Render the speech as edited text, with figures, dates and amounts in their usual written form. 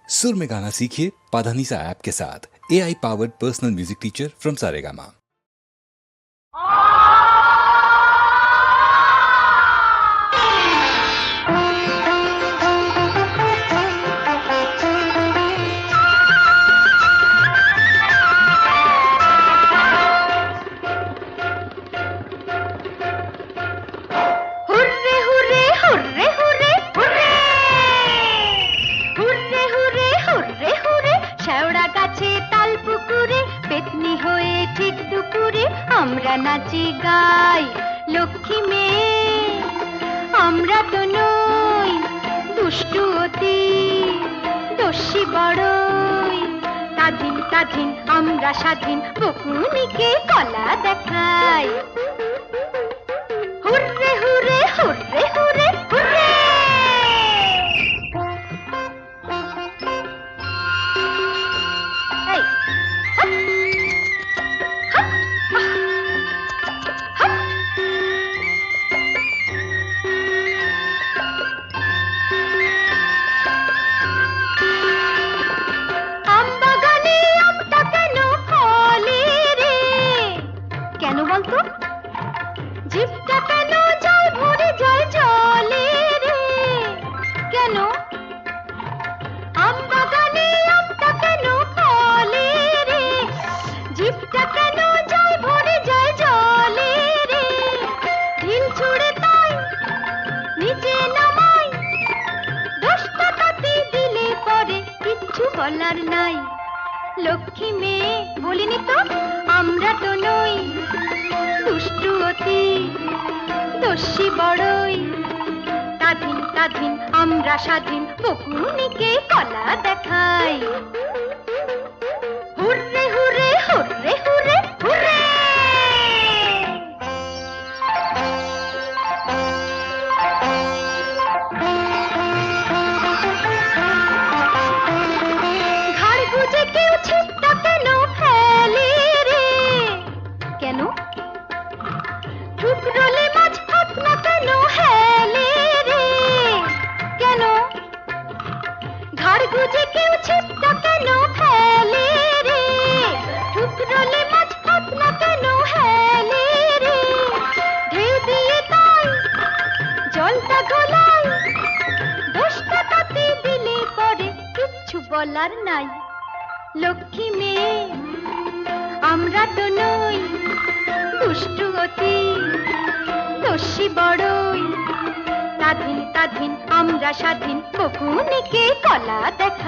सुर में गाना सीखिए पाधानीसा ऐप के साथ। AI powered personal music teacher from Saregama. নাচি গাই লক্ষ্মী মেয়ে আমরা তো নই দুষ্টু অতি দস্যি বড়ই স্বাধীন স্বাধীন আমরা স্বাধীন বকুনিকে কলা দেখাই hurray hurray hurray hurray hurray জিভটা কেন জল ভরে যায় জলে রে কেন আম বাগানে আমটা কেন ফলে রে জিভটা কেন জল ভরে যায় জলে রে ঢিল ছুঁড়ে তাই নিচে নামাই দশটা তাতে দিলে পরে কিচ্ছু বলার নাই লক্ষ্মী মেয়ে বলিনি তো আমরা তো নই দুষ্টু অতি দস্যি বড়ই স্বাধীন স্বাধীন আমরা স্বাধীন বকুনিকে কলা দেখাই hurray hurray hurray hurray hurray ঘাড় গুজে কেউ ছিটটা কেন ফেলে রে কেন ঠুকরোলে মাছ ফাতনা কেন হেলে রে কেন ঘাড় গুজে কেউ ছিটটা কেন ফেলে রে ঠুকরোলে মাছ ফাতনা কেন হেলে রে ঢেউ দিয়ে তাই জলটা গলাই দোষটা তাতে দিলে পরে কিচ্ছু বলার নাই লক্ষ্মী মেয়ে আমরা তো নই দুষ্টু অতি দস্যি বড়ই স্বাধীন স্বাধীন আমরা স্বাধীন বকুনিকে কলা দেখা